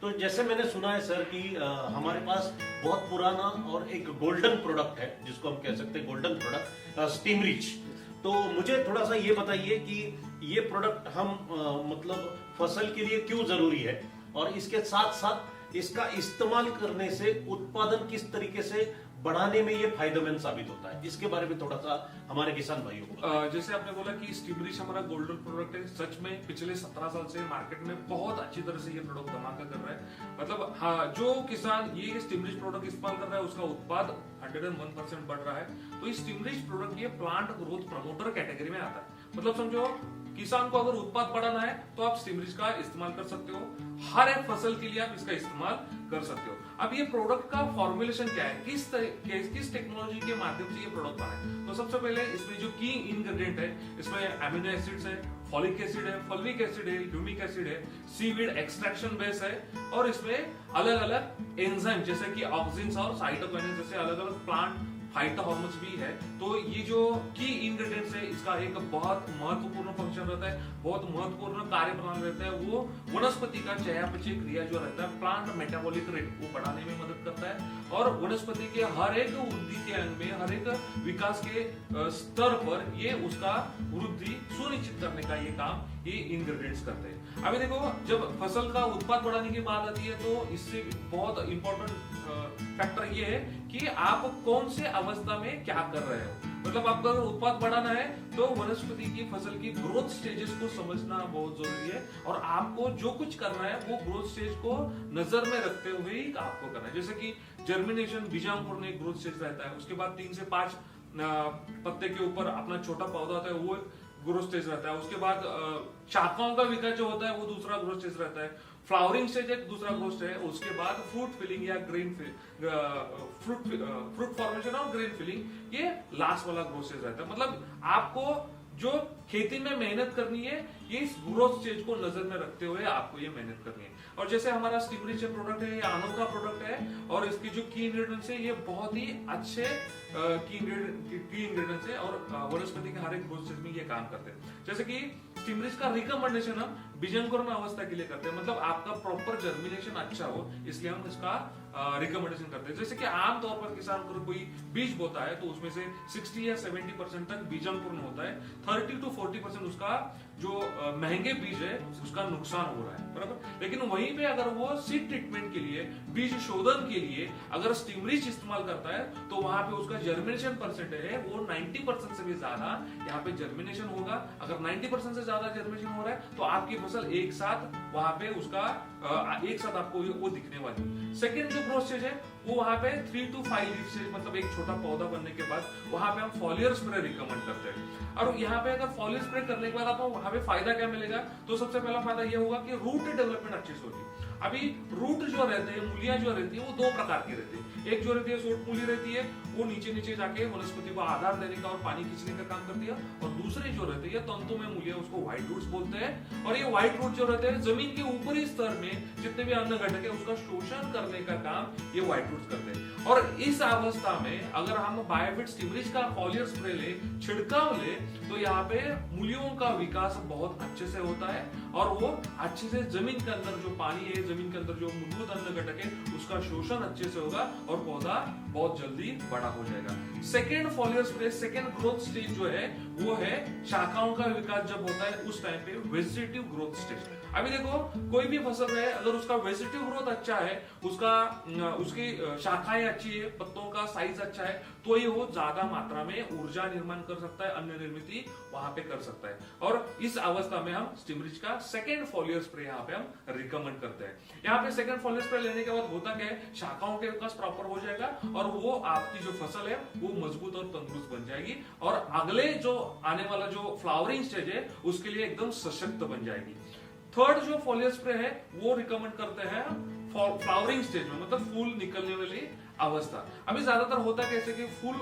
तो जैसे मैंने सुना है सर कि हमारे पास बहुत पुराना और एक गोल्डन प्रोडक्ट है, जिसको हम कह सकते हैं गोल्डन प्रोडक्ट, स्टीम रिच। तो मुझे थोड़ा सा ये बताइए कि ये प्रोडक्ट हम मतलब फसल के लिए क्यों जरूरी है, और इसके साथ साथ इसका इस्तेमाल करने से उत्पादन किस तरीके से बढ़ाने में ये फायदेमंद साबित होता है, इसके बारे में थोड़ा सा हमारे किसान भाइयों को। जैसे आपने बोला कि स्टीम रिच हमारा गोल्डन प्रोडक्ट है, सच में पिछले 17 साल से मार्केट में बहुत अच्छी तरह से ये प्रोडक्ट धमाका कर रहा है। मतलब हाँ, जो किसान ये स्टीम रिच प्रोडक्ट इस्तेमाल कर रहा है उसका उत्पाद 101% बढ़ रहा है। तो इस स्टीम रिच प्रोडक्ट ये प्लांट ग्रोथ प्रमोटर कैटेगरी में आता है। मतलब समझो किसान को अगर उत्पाद बढ़ाना है तो आप स्टीम रिच का इस्तेमाल कर सकते हो, हर एक फसल के लिए आप इसका इस्तेमाल कर सकते हो। अब ये प्रोडक्ट का फॉर्मुलेशन क्या है, किस टेक्नोलॉजी के माध्यम से ये प्रोडक्ट बना है। तो सबसे पहले इसमें जो की इंग्रेडिएंट है, इसमें अमीनो एसिड्स है, फॉलिक एसिड है, फॉल्विक एसिड है, ह्यूमिक एसिड है, सीवीड एक्सट्रैक्शन बेस है, और इसमें अलग अलग एंजाइम जैसे कि ऑक्सिन्स और साइटोकिनिन जैसे अलग अलग प्लांट फाइटोहॉर्मोन्स भी है। तो ये जो की इंग्रेडिएंट्स है इसका एक बहुत महत्वपूर्ण फंक्शन रहता है, बहुत महत्वपूर्ण कार्य प्रणाली रहता है। वो वनस्पति का चयापचय क्रिया जो रहता है, प्लांट मेटाबॉलिक रेट वो बढ़ाने में मदद करता है, और वनस्पति के हर एक वृद्धि के अंग में, हर एक विकास के स्तर पर ये उसका वृद्धि सुनिश्चित करने का ये काम ये इंग्रेडिएंट्स करते हैं। अभी देखो, जब फसल का उत्पाद बढ़ाने की बात आती है तो इससे बहुत इंपॉर्टेंट फैक्टर ये है कि आप कौन से अवस्था में क्या कर रहे हो। मतलब आपको अगर उत्पाद बढ़ाना है तो वनस्पति की फसल की ग्रोथ स्टेजेस को समझना बहुत जरूरी है, और आपको जो कुछ करना है वो ग्रोथ स्टेज को नजर में रखते हुए ही आपको करना है। जैसे कि जर्मिनेशन, बीजांकुरण एक ग्रोथ स्टेज रहता है, उसके बाद 3 से 5 पत्ते के ऊपर अपना छोटा पौधा होता है, वो ग्रोथ स्टेज रहता है। उसके बाद शाखाओं का विकास जो होता है वो दूसरा ग्रोथ स्टेज रहता है। फ्लावरिंग स्टेज एक दूसरा ग्रोथ स्टेज है। उसके बाद फ्रूट फिलिंग या ग्रेन फ्रूट फॉर्मेशन और ग्रेन फिलिंग ये लास्ट वाला ग्रोथ स्टेज रहता है। मतलब आपको जो खेती में मेहनत करनी है ये इस ग्रोथ स्टेज को नजर में रखते हुए आपको ये मेहनत करनी है। और जैसे हमारा स्टीम रिच प्रोडक्ट है, ये अनोखा प्रोडक्ट है, और इसकी जो की इंग्रेडिएंट्स है ये बहुत ही अच्छे की इंग्रेडिएंट्स है, और वनस्पति के हर एक ग्रोथ स्टेज में ये काम करते हैं। जैसे कि स्टीम रिच का रिकमेंडेशन हम बीजांकुरण अवस्था के लिए करते हैं, मतलब आपका प्रॉपर जर्मिनेशन अच्छा हो, इसलिए हम इसका रिकमेंडेशन करते हैं। जैसे कि आमतौर पर किसान को कोई बीज बोता है तो उसमें से 60 या 70% तक बीजांकुरण होता है, 30 to 40% उसका जो महंगे बीज है उसका नुकसान हो रहा है, बराबर। लेकिन वहीं पे अगर वो सीड ट्रीटमेंट के लिए, बीज शोधन के लिए अगर स्टीम रिच इस्तेमाल करता है तो वहां पे उसका जर्मिनेशन परसेंटेज है वो 90% से भी ज्यादा यहाँ पे जर्मिनेशन होगा। अगर 90% से ज्यादा जर्मिनेशन हो रहा है तो आपकी फसल एक साथ वहां पे उसका एक साथ आपको वो दिखने वाली। सेकेंड जो ग्रोथ स्टेज है वो वहां पे 3 to 5 लीफ स्टेज, मतलब एक छोटा पौधा बनने के बाद वहां पे हम फॉलियर स्प्रे रिकमेंड करते हैं। और यहाँ पे अगर फॉलियर स्प्रे करने के बाद आपको वहां पे फायदा क्या मिलेगा, तो सबसे पहला फायदा ये होगा कि रूट डेवलपमेंट अच्छे से होगी। अभी रूट जो रहते हैं, मूलियां जो रहती है वो 2 प्रकार की रहती है। एक जो रहती है शॉर्ट मूली रहती है, वो नीचे नीचे जाके वनस्पति को आधार देने का और पानी खींचने का काम करती है, और दूसरी जो रहती है तंतु में मूलियां, उसको व्हाइट रूट्स बोलते हैं। और ये व्हाइट रूट जो रहते हैं जमीन के ऊपरी स्तर में जितने भी अन्न घटक है उसका शोषण करने का काम ये व्हाइट रूट्स करते हैं। और इस अवस्था में अगर हम बायोफिट स्टीम रिच का फॉलियर स्प्रे ले, छिड़काव ले, तो यहाँ पे मूलियों का विकास बहुत अच्छे से होता है, और वो अच्छे से जमीन के अंदर जो पानी है, जमीन के अंदर जो मूलभूत अन्न घटक है उसका शोषण अच्छे से होगा, और पौधा बहुत जल्दी बड़ा हो जाएगा। Second foliar spray, second growth stage जो है वो है शाखाओं का विकास जब होता है उस टाइम पे वेजिटेटिव ग्रोथ स्टेज। अभी देखो, कोई भी फसल है अगर उसका वेजिटेटिव ग्रोथ अच्छा है, उसकी शाखाएं अच्छी है, पत्तों का साइज अच्छा है, तो ये वो ज्यादा मात्रा में ऊर्जा निर्माण कर सकता है, अन्न निर्मित वहां पे कर सकता है। और इस अवस्था में हम स्टीम रिच का सेकेंड फॉलियर स्प्रे यहाँ पे हम रिकमेंड करते हैं। यहाँ पे सेकेंड फॉलियर स्प्रे लेने के बाद होता क्या है, शाखाओं के विकास प्रॉपर हो जाएगा, और वो आपकी जो फसल है वो मजबूत और तंदुरुस्त बन जाएगी, और अगले जो आने वाला जो फ्लावरिंग स्टेज है उसके लिए एकदम सशक्त बन जाएगी। थर्ड जो फॉलियर स्प्रे है वो रिकमेंड करते हैं फ्लावरिंग स्टेज में, मतलब फूल निकलने वाली अवस्था। अभी ज्यादातर होता है कैसे कि फूल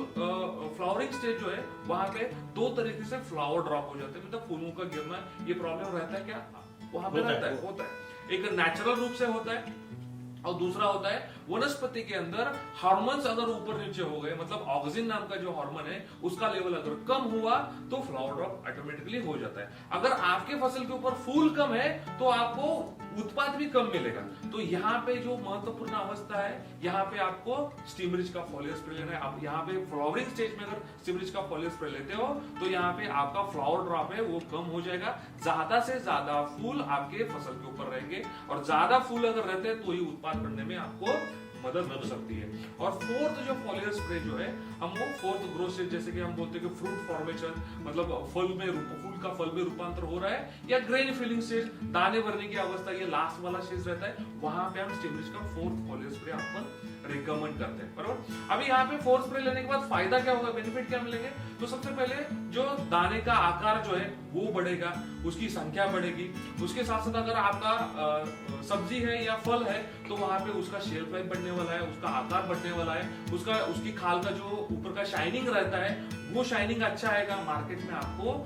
फ्लावरिंग स्टेज जो है वहां पे 2 तरीके से फ्लावर ड्रॉप हो जाते हैं, मतलब फूलों का गिरना, ये प्रॉब्लम रहता है क्या वहां पे रहता है, होता है। एक नेचुरल रूप से होता है और दूसरा होता है वनस्पति के अंदर हार्मोन्स अगर ऊपर नीचे हो गए, मतलब ऑक्सिन नाम का जो हार्मोन है उसका लेवल अगर कम हुआ तो फ्लावर ड्रॉप ऑटोमेटिकली हो जाता है। अगर आपके फसल के ऊपर फूल कम है तो आपको उत्पाद भी कम मिलेगा। तो यहाँ पे जो महत्वपूर्ण अवस्था है, यहाँ पे आपको स्टीमरिच का फॉलियर स्प्रे लेना है। आप यहाँ पे फ्लावरिंग स्टेज में अगर स्टीमरिच का फॉलियर स्प्रे लेते हो तो यहाँ पे आपका फ्लावर ड्रॉप है वो कम हो जाएगा, ज्यादा से ज्यादा फूल आपके फसल के ऊपर रहेंगे, और ज्यादा फूल अगर रहते हैं तो ही उत्पाद करने में आपको मदद हो सकती है। और फोर्थ जो फॉलियर स्प्रे जो है, हम वो फोर्थ ग्रोथ स्टेज, जैसे कि हम बोलते हैं कि फ्रूट फॉर्मेशन, मतलब फूल का फल में रूपांतर हो रहा है, या ग्रेन फिलिंग स्टेज, दाने भरने की अवस्था, ये लास्ट वाला स्टेज रहता है, वहां पे हम स्टीमरिच का फोर्थ फॉलियर स्प्रे अपन रिकमेंड करते हैं। बराबर। अभी यहाँ पे फोर्थ स्प्रे लेने के बाद फायदा क्या होगा, बेनिफिट क्या मिलेंगे? तो सबसे पहले जो दाने का आकार जो है वो बढ़ेगा, उसकी संख्या बढ़ेगी। उसके साथ साथ अगर आपका सब्जी है या फल है तो वहां पे उसका शेल्फ लाइफ बढ़ने वाला है, उसका आकार बढ़ने वाला है, उसकी खाल का जो ऊपर का शाइनिंग रहता है वो शाइनिंग अच्छा आएगा। मार्केट में आपको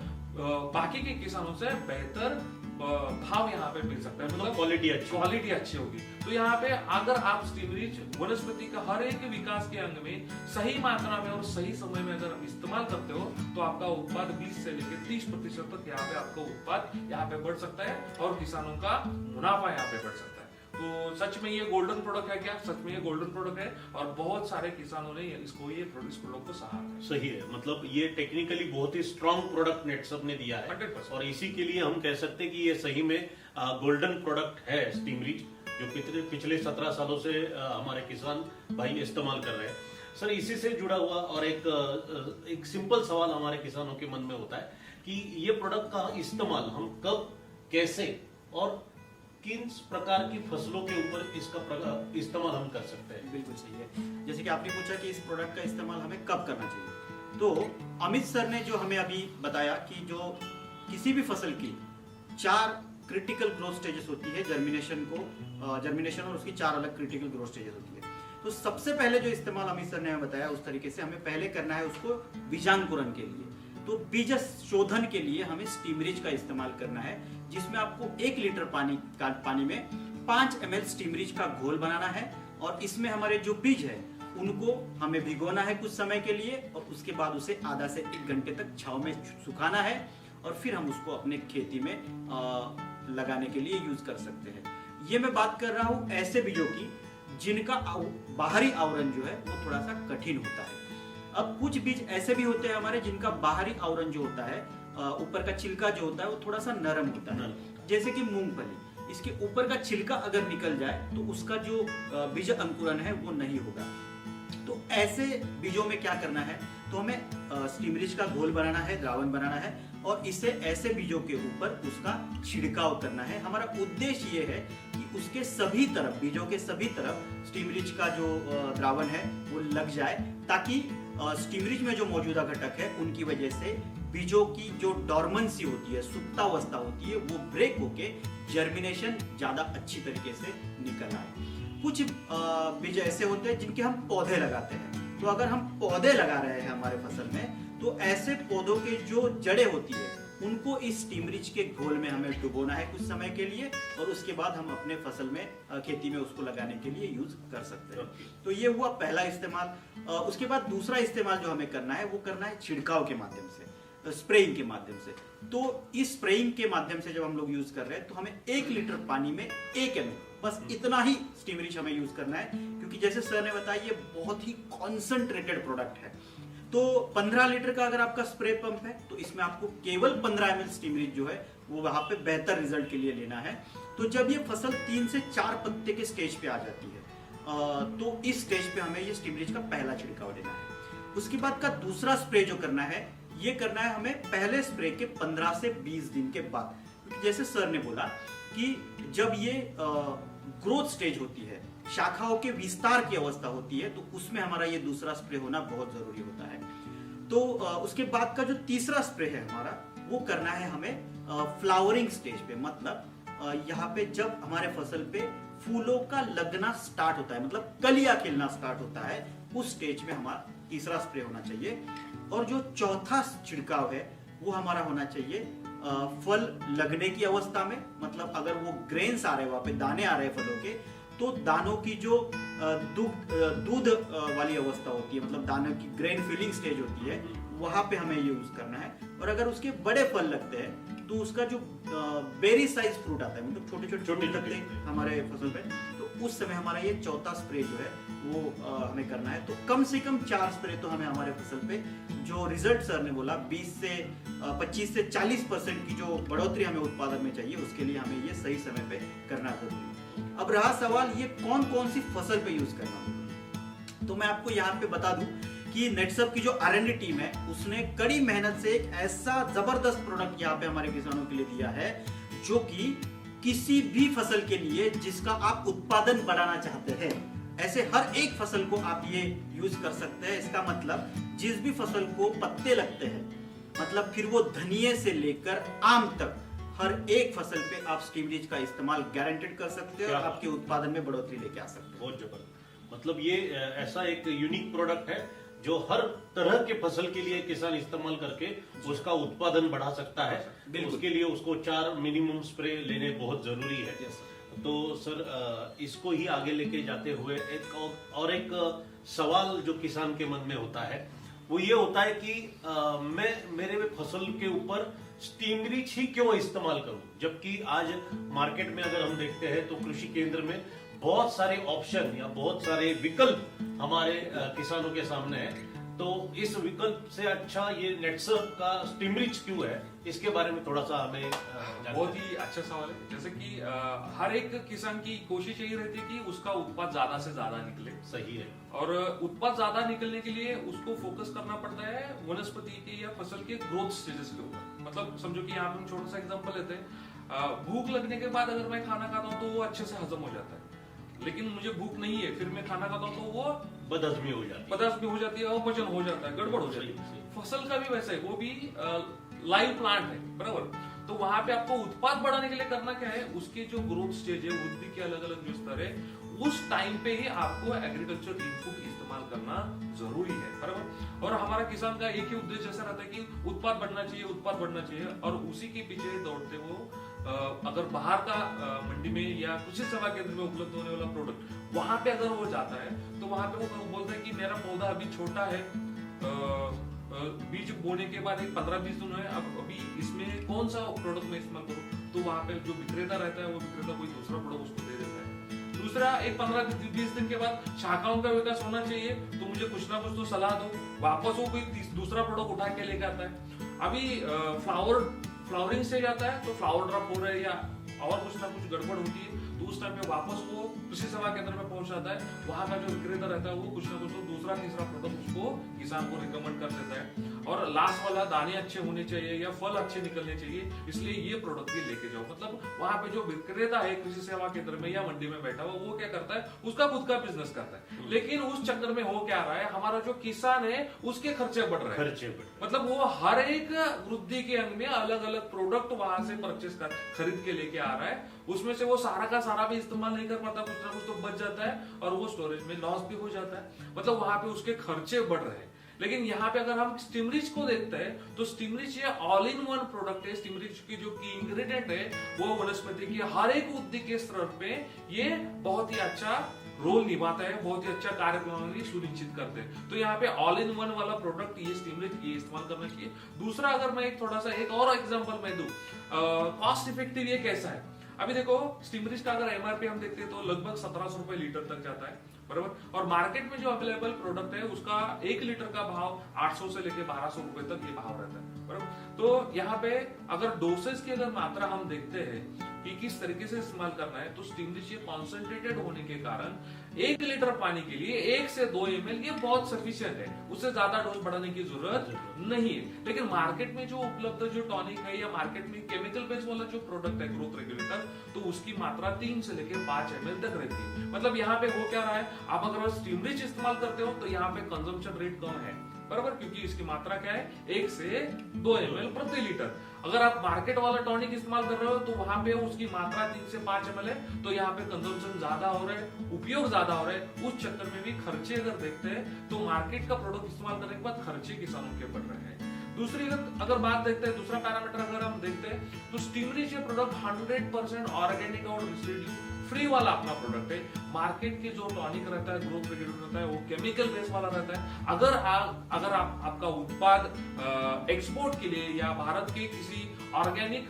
बाकी के किसानों से बेहतर भाव यहाँ पे मिल सकता है, मतलब क्वालिटी अच्छी होगी। तो यहाँ पे अगर आप स्टीमरिच वनस्पति का हर एक विकास के अंग में सही मात्रा में और सही समय में अगर इस्तेमाल करते हो तो आपका उत्पाद 20 से लेकर 30% तक यहाँ पे आपका उत्पाद यहाँ पे बढ़ सकता है और किसानों का मुनाफा यहाँ पे बढ़ सकता है। तो सच में ये गोल्डन प्रोडक्ट है क्या? सच में ये गोल्डन प्रोडक्ट है, और बहुत सारे किसानों ने इस प्रोडक्ट को सराहा है। सही है, मतलब ये टेक्निकली बहुत ही स्ट्रॉन्ग प्रोडक्ट नेटसप ने दिया है 100%। और इसी के लिए हम कह सकते हैं कि ये सही में गोल्डन प्रोडक्ट है स्टीमरिच, जो पिछले 17 सालों से हमारे किसान भाई इस्तेमाल कर रहे हैं। सर, इसी से जुड़ा हुआ और एक सिंपल सवाल हमारे किसानों के मन में होता है कि ये प्रोडक्ट का इस्तेमाल हम कब, कैसे और किन प्रकार की फसलों के ऊपर इसका इस्तेमाल हम कर सकते हैं? बिल्कुल सही है। जैसे कि आपने पूछा कि इस प्रोडक्ट का इस्तेमाल हमें कब करना चाहिए, तो अमित सर ने जो हमें अभी बताया कि जो किसी भी फसल की 4 क्रिटिकल ग्रोथ स्टेजेस होती है, जर्मिनेशन और उसकी 4 अलग क्रिटिकल ग्रोथ स्टेजेस होती है। तो सबसे पहले जो इस्तेमाल अमित सर ने हमें बताया उस तरीके से हमें पहले करना है उसको बीजांकुरण के लिए। तो बीज शोधन के लिए हमें स्टीमरिच का इस्तेमाल करना है, जिसमें आपको 1 लीटर पानी में 5 ml स्टीमरिच का घोल बनाना है, और इसमें हमारे जो बीज है उनको हमें भिगोना है कुछ समय के लिए, और उसके बाद उसे आधा से 1 घंटे तक छांव में सुखाना है, और फिर हम उसको अपने खेती में लगाने के लिए यूज कर सकते हैं। ये मैं बात कर रहा हूँ ऐसे बीजों की जिनका बाहरी आवरण जो है वो थोड़ा सा कठिन होता है। अब कुछ बीज ऐसे भी होते हैं हमारे जिनका बाहरी आवरण जो होता है, ऊपर का छिलका जो होता है वो थोड़ा सा नरम होता है, जैसे कि मूंगफली, इसके ऊपर का छिलका अगर निकल जाए तो उसका जो बीज अंकुरण है वो नहीं होगा। तो ऐसे बीजों में क्या करना है, तो हमें स्टीमरिच का घोल बनाना है, द्रावण बनाना है, और इसे ऐसे बीजों के ऊपर उसका छिड़काव करना है। हमारा उद्देश्य ये है कि उसके सभी तरफ, बीजों के सभी तरफ स्टीमरिच का जो द्रावण है वो लग जाए, ताकि स्टीमरिच में जो मौजूदा घटक है उनकी वजह से बीजों की जो डॉर्मेंसी होती है, सुप्तावस्था होती है, वो ब्रेक होके जर्मिनेशन ज्यादा अच्छी तरीके से निकल आए। कुछ बीज ऐसे होते हैं जिनके हम पौधे लगाते हैं, तो अगर हम पौधे लगा रहे हैं हमारे फसल में, तो ऐसे पौधों के जो जड़ें होती है उनको इस स्टीमरिच के घोल में हमें डुबोना है कुछ समय के लिए, और उसके बाद हम अपने फसल में खेती में उसको लगाने के लिए यूज कर सकते हैं। तो ये हुआ पहला इस्तेमाल। उसके बाद दूसरा इस्तेमाल जो हमें करना है वो करना है छिड़काव के माध्यम से, स्प्रेइंग के माध्यम से। तो इस स्प्रेइंग के माध्यम से जब हम लोग यूज कर रहे हैं तो हमें 1 लीटर पानी में 1 ml, बस इतना ही स्टीमरिच हमें यूज करना है, क्योंकि जैसे सर ने बताया ये बहुत ही कॉन्सेंट्रेटेड प्रोडक्ट है। तो 15 लीटर का अगर आपका स्प्रे पंप है तो इसमें आपको केवल 15 ml स्टीमरिच जो है वो वहां पे बेहतर रिजल्ट के लिए लेना है। तो जब ये फसल 3 से 4 पत्ते के स्टेज पे आ जाती है, तो इस स्टेज पे हमें ये स्टीमरिच का पहला छिड़काव देना है। उसके बाद का दूसरा स्प्रे जो करना है, ये करना है हमें पहले स्प्रे के 15 से 20 दिन के बाद, क्योंकि जैसे सर ने बोला कि जब ये ग्रोथ स्टेज होती है, शाखाओं के विस्तार की अवस्था होती है, तो उसमें हमारा ये दूसरा स्प्रे होना बहुत जरूरी होता है। तो उसके बाद का जो तीसरा स्प्रे है हमारा, वो करना है हमें फ्लावरिंग स्टेज पे, मतलब यहाँ पे जब हमारे फसल पे फूलों का लगना स्टार्ट होता है, मतलब कलियां खिलना स्टार्ट होता है, उस स्टेज में हमारा तीसरा स्प्रे होना चाहिए। और जो चौथा छिड़काव है वो हमारा होना चाहिए फल लगने की अवस्था में, मतलब अगर वो ग्रेन्स आ रहे हैं, वहां पे दाने आ रहे हैं फलों के, तो दानों की जो दूध वाली अवस्था होती है, मतलब दानों की ग्रेन फिलिंग स्टेज होती है, वहां पे हमें ये यूज करना है। और अगर उसके बड़े फल लगते हैं तो उसका जो बेरी साइज फ्रूट आता है, मतलब छोटे छोटे फ्रूट लगते हैं हमारे फसल पे, तो उस समय हमारा ये चौथा स्प्रे जो है वो हमें करना है। तो कम से कम 4 स्प्रे तो हमें हमारे फसल पे, जो रिजल्ट सर ने बोला 25 से 40% की जो बढ़ोतरी हमें उत्पादन में चाहिए, उसके लिए हमें ये सही समय पे करना जरूरी है। अब रहा सवाल ये कौन कौन सी फसल पे यूज करना होगा, तो मैं आपको यहाँ पे बता दूं कि नेटसप की जो R&D टीम है उसने कड़ी मेहनत से एक ऐसा जबरदस्त प्रोडक्ट यहाँ पे हमारे किसानों के लिए दिया है, जो कि किसी भी फसल के लिए जिसका आप उत्पादन बढ़ाना चाहते हैं, ऐसे हर एक फसल को आप ये यूज कर सकते हैं। इसका मतलब जिस भी फसल को पत्ते लगते हैं, मतलब फिर वो धनिये से लेकर आम तक, हर एक फसल पे आप स्टीम रिच का इस्तेमाल गारंटेड कर सकते हैं और आपके उत्पादन में बढ़ोतरी लेके आ सकते हैं। बहुत जबरदस्त, मतलब ये ऐसा एक यूनिक प्रोडक्ट है जो हर तरह के फसल के लिए किसान इस्तेमाल करके उसका उत्पादन बढ़ा सकता है। उसके लिए उसको 4 मिनिमम स्प्रे लेने बहुत जरूरी है। तो सर इसको ही आगे लेके जाते हुए एक सवाल जो किसान के मन में होता है वो ये होता है कि मैं मेरे फसल के ऊपर स्टीम रिच ही क्यों इस्तेमाल करूं, जबकि आज मार्केट में अगर हम देखते हैं तो कृषि केंद्र में बहुत सारे ऑप्शन या बहुत सारे विकल्प हमारे किसानों के सामने है। तो इस विकल्प से अच्छा ये नेटसप का स्टीम रिच क्यों है, इसके बारे में थोड़ा सा हमें बहुत ही अच्छा सवाल है। जैसे कि हर एक किसान की कोशिश यही रहती है कि उसका उत्पाद ज्यादा से ज्यादा निकले। सही है। और उत्पाद ज्यादा निकलने के लिए उसको फोकस करना पड़ता है वनस्पति के या फसल के ग्रोथ स्टेजेस के ऊपर। मतलब समझो कि यहाँ पे हम छोटा सा एग्जांपल लेते हैं, भूख लगने के बाद अगर मैं खाना खाता हूँ तो वो अच्छे से हजम हो जाता है, लेकिन मुझे भूख नहीं है फिर मैं खाना खाता हूँ तो वो बदहजमी हो जाती है, अपचन हो जाता है, गड़बड़ हो जाती है। फसल का भी वैसा है, वो भी लाइव प्लांट है, बराबर। तो वहां पे आपको उत्पाद बढ़ाने के लिए करना क्या है, उसके जो ग्रोथ स्टेज है, वृद्धि के अलग अलग जो स्तर है, उस टाइम पे ही आपको एग्रीकल्चर इनपुट इस्तेमाल करना जरूरी है, बराबर। और हमारा किसान का एक ही उद्देश्य ऐसा रहता है कि उत्पाद बढ़ना चाहिए, और उसी के पीछे दौड़ते वो अगर बाहर का मंडी में या कृषि सेवा केंद्र में उपलब्ध होने वाला प्रोडक्ट वहां पे अगर वो जाता है तो वहां पे वो बोलता है कि मेरा पौधा अभी छोटा है, बीज बोने के बाद एक 15-20 दिन है, अब अभी इसमें कौन सा प्रोडक्ट मैं इस्तेमाल करूं, तो वहां पे जो विक्रेता रहता है वो विक्रेता कोई दूसरा प्रोडक्ट उसको दे देता है। दूसरा, एक 15-20 दिन के बाद शाखाओं का विकास होना चाहिए, तो मुझे कुछ ना कुछ तो सलाह दो, वापस वो कोई दूसरा प्रोडक्ट उठा के लेके आता है। अभी फ्लावरिंग से जाता है तो फ्लावर ड्रॉप हो रहा है या और कुछ ना कुछ गड़बड़ होती है, तो उस टाइम पे वापस वो कृषि सेवा केंद्र में पहुंच जाता है। वहां का जो विक्रेता रहता है वो कुछ ना कुछ तो दूसरा तीसरा प्रोडक्ट उसको किसान को रिकमेंड कर देता है। और लास्ट वाला, दाने अच्छे होने चाहिए या फल अच्छे निकलने चाहिए, इसलिए ये प्रोडक्ट भी लेके जाओ। मतलब वहां पे जो विक्रेता है कृषि सेवा केंद्र में या मंडी में बैठा हुआ, वो क्या करता है, उसका खुद का बिजनेस करता है, लेकिन उस चक्कर में हो क्या रहा है, हमारा जो किसान है उसके खर्चे बढ़ रहे हैं। मतलब वो हर एक वृद्धि के अंग में अलग अलग प्रोडक्ट वहां से परचेस कर खरीद के लेके आ रहा है, उसमें से वो सारा का सारा भी इस्तेमाल नहीं कर पाता, कुछ ना कुछ तो बच जाता है और वो स्टोरेज में लॉस भी हो जाता है। मतलब वहां पे उसके खर्चे बढ़ रहे हैं। लेकिन यहाँ पे अगर हम स्टीम रिच को देखते हैं तो स्टीम रिच ये ऑल इन वन प्रोडक्ट है। स्टीम रिच की जो की इंग्रेडिएंट है वो वनस्पति की हर एक वृद्धि के स्तर पे ये बहुत ही अच्छा रोल निभाता है, बहुत ही अच्छा कार्य प्रणाली सुनिश्चित करते हैं। तो यहाँ पे ऑल इन वन वाला प्रोडक्ट ये स्टीम रिच ये इस्तेमाल करना चाहिए। दूसरा, अगर मैं एक थोड़ा सा एक और एग्जांपल मैं दूं, कॉस्ट इफेक्टिव ये कैसा है। अभी देखो, स्टीम रिच का अगर एमआरपी हम देखते हैं तो लगभग 1700 रुपए लीटर तक जाता है, बराबर। और मार्केट में जो अवेलेबल प्रोडक्ट है उसका 1 लीटर का भाव 800 से लेके 1200 रुपए तक ये भाव रहता है, बराबर। तो यहाँ पे अगर डोसेज की अगर मात्रा हम देखते हैं कि किस तरीके से इस्तेमाल करना है, तो स्टीम रिच ये कॉन्सेंट्रेटेड होने के कारण 1 लीटर पानी के लिए 1 से 2 ml ये बहुत सफिशिएंट है, उससे ज्यादा डोज बढ़ाने की जरूरत नहीं है। लेकिन मार्केट में जो उपलब्ध जो टॉनिक है या मार्केट में केमिकल बेस्ड वाला जो प्रोडक्ट है ग्रोथ रेगुलेटर, तो उसकी मात्रा 3 से लेके 5 ml तक रहती है। मतलब यहाँ पे हो क्या रहा है, आप अगर स्टीम रिच इस्तेमाल करते हो तो यहाँ पे कंजम्पशन रेट कम है, बराबर, क्योंकि इसकी मात्रा क्या है 1 से 2 ml प्रति लीटर। अगर आप मार्केट वाला टॉनिक इस्तेमाल कर रहे हो तो वहां पे उसकी मात्रा 3 से 5 ml है, तो यहाँ पे कंजम्पशन ज्यादा हो रहा है, उपयोग ज्यादा हो रहा है। उस चक्कर में भी खर्चे अगर देखते हैं तो मार्केट का प्रोडक्ट इस्तेमाल करने के बाद खर्चे किसानों के बढ़ रहे हैं। दूसरी अगर बात देखते हैं, दूसरा पैरामीटर अगर हम देखते हैं तो स्टीम रिच ये प्रोडक्ट 100% ऑर्गेनिक और रेसिड्यू फ्री वाला अपना प्रोडक्ट है। मार्केट के जो टॉनिक रहता है, ग्रोथ रेगुलेटर रहता है, वो केमिकल बेस वाला रहता है। अगर आपका उत्पाद एक्सपोर्ट के लिए या भारत के किसी ऑर्गेनिक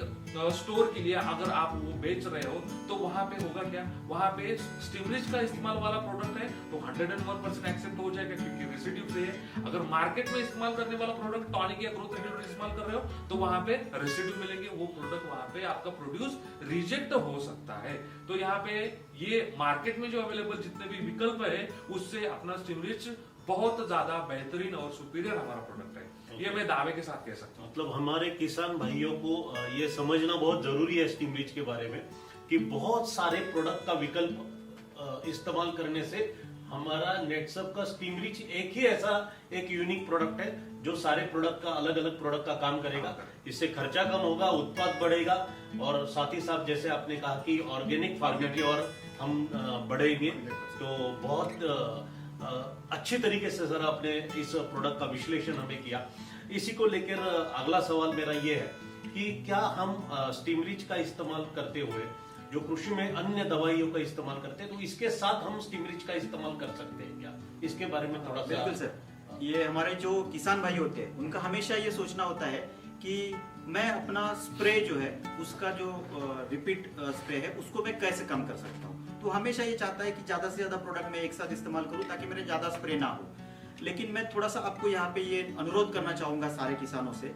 स्टोर के लिए अगर आप वो बेच रहे हो, तो वहां पे होगा क्या, वहां पे स्टीमरिच का इस्तेमाल वाला प्रोडक्ट है तो 101% एक्सेप्ट हो जाएगा क्योंकि रेसिड्यू फ्री है। अगर मार्केट में इस्तेमाल करने वाला प्रोडक्ट टॉनिक या ग्रोथ रेगुलेटर इस्तेमाल कर रहे हो, तो वहां पे रेसिड्यू मिलेंगे, वो प्रोडक्ट वहां पे आपका प्रोड्यूस रिजेक्ट हो सकता है। तो यहाँ पे ये मार्केट में जो अवेलेबल जितने भी विकल्प है, उससे अपना स्टीमरिच बहुत ज्यादा बेहतरीन और सुपीरियर हमारा प्रोडक्ट है, ये मैं दावे के साथ कह सकता हूँ। मतलब हमारे किसान भाइयों को ये समझना बहुत जरूरी है स्टीमरिच के बारे में कि बहुत सारे प्रोडक्ट का विकल्प इस्तेमाल करने से हमारा नेटसप का स्टीमरिच एक ही ऐसा एक यूनिक प्रोडक्ट है जो सारे प्रोडक्ट का अलग अलग प्रोडक्ट का काम करेगा। इससे खर्चा कम होगा, उत्पाद बढ़ेगा और साथ ही साथ जैसे आपने कहा कि ऑर्गेनिक फार्मिंग की ओर हम बढ़ेंगे। तो बहुत अच्छे तरीके से सर आपने इस प्रोडक्ट का विश्लेषण हमें किया। इसी को लेकर अगला सवाल मेरा ये है कि क्या हम स्टीमरिच का इस्तेमाल करते हुए जो कृषि में अन्य दवाइयों का इस्तेमाल करते हैं, तो इसके साथ हम स्टीमरिच का इस्तेमाल कर सकते हैं क्या? इसके बारे में थोड़ा सा। बिल्कुल सर, ये हमारे जो किसान भाई होते हैं उनका हमेशा ये सोचना होता है कि मैं अपना स्प्रे जो है उसका जो रिपीट स्प्रे है उसको मैं कैसे कम कर सकता हूँ। तो हमेशा ये चाहता है कि ज्यादा से ज्यादा प्रोडक्ट मैं एक साथ इस्तेमाल करूँ ताकि मेरे ज्यादा स्प्रे ना हो। लेकिन मैं थोड़ा सा आपको यहाँ पे ये अनुरोध करना चाहूंगा सारे किसानों से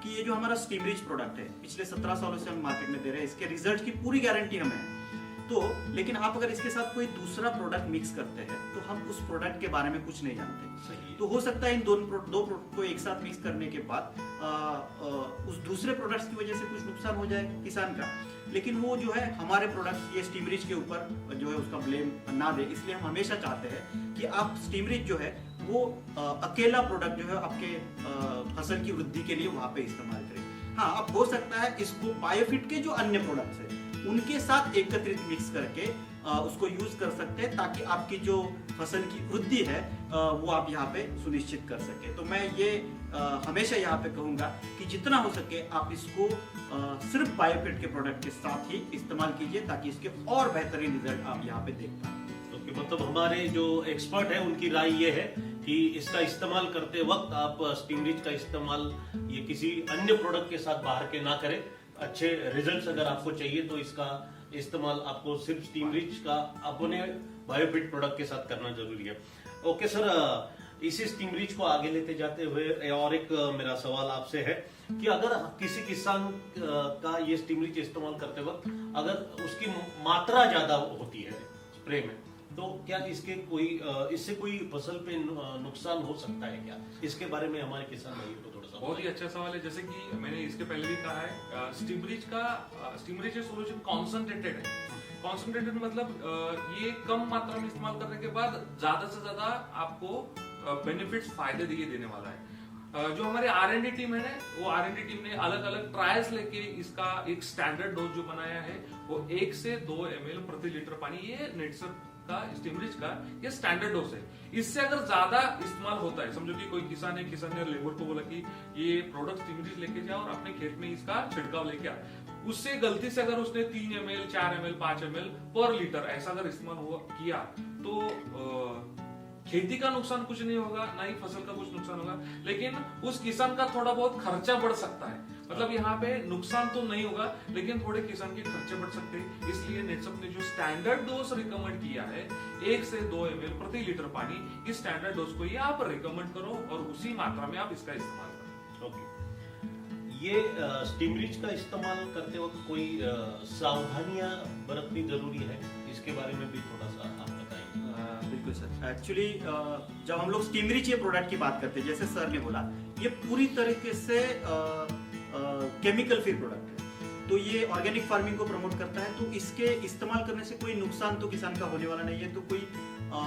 कि ये जो हमारा स्टीमरिच प्रोडक्ट है पिछले 17 सालों से हम मार्केट में दे रहे हैं, इसके रिजल्ट की पूरी गारंटी हमें है। तो लेकिन आप अगर इसके साथ कोई दूसरा प्रोडक्ट मिक्स करते हैं तो हम उस प्रोडक्ट के बारे में कुछ नहीं जानते। सही। तो हो सकता है इन दो प्रोडक्ट को एक साथ मिक्स करने के बाद उस दूसरे प्रोडक्ट्स की वजह से कुछ नुकसान हो जाए किसान का, लेकिन वो जो है हमारे प्रोडक्ट ये स्टीमरिच के ऊपर जो है उसका ब्लेम ना दे। इसलिए हम हमेशा चाहते हैं कि आप स्टीमरिच जो है वो अकेला प्रोडक्ट जो है आपके फसल की वृद्धि के लिए वहां पे इस्तेमाल करें। हाँ, अब हो सकता है इसको बायोफिट के जो अन्य प्रोडक्ट्स है उनके साथ एकत्रित मिक्स करके उसको यूज कर सकते हैं ताकि आपकी जो फसल की वृद्धि है वो आप यहाँ पे सुनिश्चित कर सके। तो मैं ये हमेशा यहाँ पे कहूंगा कि जितना हो सके आप इसको सिर्फ बायोफिट के प्रोडक्ट के साथ ही इस्तेमाल कीजिए ताकि इसके और बेहतरीन रिजल्ट आप यहाँ पे देख पाए। तो मतलब हमारे जो एक्सपर्ट है उनकी राय ये है कि इसका इस्तेमाल करते वक्त आप स्टीमरिच का इस्तेमाल ये किसी अन्य प्रोडक्ट के साथ बाहर के ना करें। अच्छे रिजल्ट्स अगर आपको चाहिए तो इसका इस्तेमाल आपको सिर्फ स्टीमरिच का अपने बायोफिट प्रोडक्ट के साथ करना जरूरी है। ओके सर, इसी स्टीमरिच को आगे लेते जाते हुए और एक मेरा सवाल आपसे है कि अगर किसी किसान का ये स्टीमरिच इस्तेमाल करते वक्त अगर उसकी मात्रा ज्यादा होती है स्प्रे में, तो क्या इससे कोई फसल पे नुकसान हो सकता है क्या? इसके बारे में हमारे किसान भाई को थोड़ा सा। बहुत ही अच्छा सवाल है। जैसे कि मैंने इसके पहले भी कहा है, स्टीमरिच सोल्यूशन कॉन्संट्रेटेड है। कॉन्संट्रेटेड मतलब ये कम मात्रा में इस्तेमाल करने के बाद ज्यादा से ज्यादा आपको बेनिफिट्स फायदे देने वाला है। जो हमारे R&D टीम है ना, वो R&D टीम ने अलग अलग ट्रायल्स लेके इसका एक स्टैंडर्ड डोज जो बनाया है वो 1 से 2 ml प्रति लीटर पानी, ये नेटसप का स्टीमरिच का ये स्टैंडर्ड डोज है। इससे अगर ज्यादा इस्तेमाल होता है, समझो कि कोई किसान ने लेबर को बोला कि ये प्रोडक्ट स्टीमरिच लेके जाओ और अपने खेत में इसका छिड़काव लेके आ, उससे गलती से अगर उसने 3 ml 4 ml 5 ml पर लीटर ऐसा अगर इस्तेमाल किया तो खेती का नुकसान कुछ नहीं होगा, ना ही फसल का कुछ नुकसान होगा, लेकिन उस किसान का थोड़ा बहुत खर्चा बढ़ सकता है। मतलब यहाँ पे नुकसान तो नहीं होगा लेकिन थोड़े किसान के खर्चे बढ़ सकते हैं। इसलिए नेटसप ने जो स्टैंडर्ड डोज रिकमेंड किया है 1 से 2 ml प्रति लीटर पानी, इस स्टैंडर्ड डोज को ये आप रिकमेंड करो और उसी मात्रा में आप इसका इस्तेमाल करो। ओके, ये स्टीमरिच का इस्तेमाल करते वक्त कोई सावधानियां बरतनी जरूरी है, इसके बारे में भी थोड़ा सा आप बताइए। बिल्कुल सर, एक्चुअली जब हम लोग स्टीमरिच ये प्रोडक्ट की बात करते हैं, जैसे सर ने बोला, ये पूरी तरीके से केमिकल फ्री प्रोडक्ट है। तो ये ऑर्गेनिक फार्मिंग को प्रमोट करता है, तो इसके इस्तेमाल करने से कोई नुकसान तो किसान का होने वाला नहीं है। तो कोई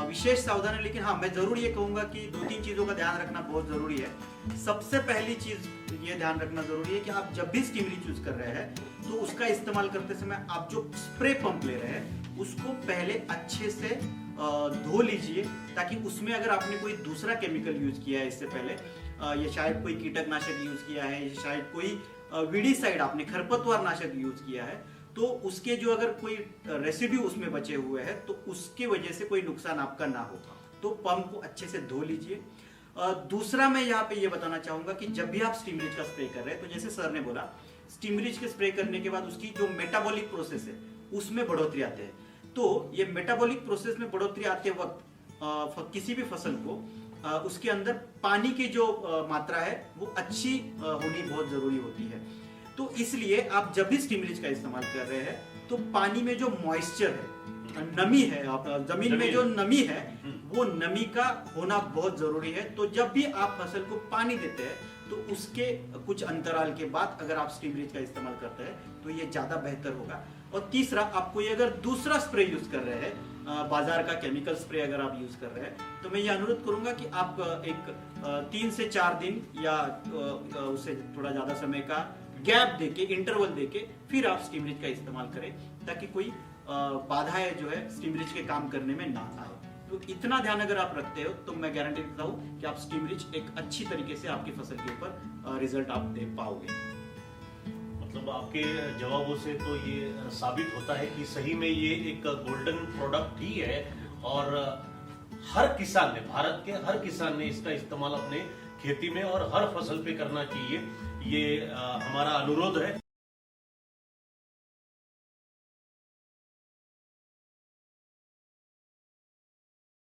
विशेष सावधान है, लेकिन हाँ मैं जरूर ये कहूंगा कि 2-3 चीजों का ध्यान रखना बहुत जरूरी है। सबसे पहली चीज ये ध्यान रखना जरूरी है कि आप जब भी स्टीमरिच यूज कर रहे हैं तो उसका इस्तेमाल करते समय आप जो स्प्रे पंप ले रहे हैं उसको पहले अच्छे से धो लीजिए, ताकि उसमें अगर आपने कोई दूसरा केमिकल यूज किया है इससे पहले, या शायद कोई कीटकनाशक यूज किया है, या शायद कोई वीडीसाइड आपने खरपतवार नाशक यूज किया है, तो उसके जो अगर कोई रेसिड्यू उसमें बचे हुए हैं तो उसके वजह से कोई नुकसान आपका ना हो, तो पंप को अच्छे से धो लीजिए। दूसरा मैं यहाँ पे ये बताना चाहूंगा कि जब भी आप स्टीम रिच का स्प्रे कर रहे हैं, तो जैसे सर ने बोला स्टीम रिच के स्प्रे करने के बाद उसकी जो मेटाबॉलिक प्रोसेस है उसमें बढ़ोतरी आते हैं। तो ये मेटाबॉलिक प्रोसेस में बढ़ोतरी आते वक्त किसी भी फसल को उसके अंदर पानी की जो मात्रा है वो अच्छी होनी बहुत जरूरी होती है। तो इसलिए आप जब भी स्टीम रिच का इस्तेमाल कर रहे हैं तो पानी में जो मॉइस्चर है, नमी है, जमीन में जो नमी है, वो नमी का होना बहुत जरूरी है। तो जब भी आप फसल को पानी देते हैं तो उसके कुछ अंतराल के बाद अगर आप स्टीम रिच का इस्तेमाल करते हैं तो ये ज्यादा बेहतर होगा। और तीसरा, आपको ये अगर दूसरा स्प्रे यूज कर रहे हैं, बाजार का केमिकल स्प्रे अगर आप यूज कर रहे हैं, तो मैं ये अनुरोध करूंगा कि आप एक 3 से 4 दिन या उससे थोड़ा ज्यादा समय का गैप देके, इंटरवल देके फिर आप स्टीम रिच का इस्तेमाल करें, ताकि कोई बाधाएं जो है स्टीम रिच के काम करने में ना आए। तो इतना ध्यान अगर आप रखते हो तो मैं गारंटी देता हूँ कि आप स्टीम रिच एक अच्छी तरीके से आपकी फसल के ऊपर रिजल्ट आप दे पाओगे। मतलब आपके जवाबों से तो ये साबित होता है कि सही में ये एक गोल्डन प्रोडक्ट ही है, और हर किसान ने, भारत के हर किसान ने इसका इस्तेमाल अपने खेती में और हर फसल पे करना चाहिए। ये हमारा अनुरोध है।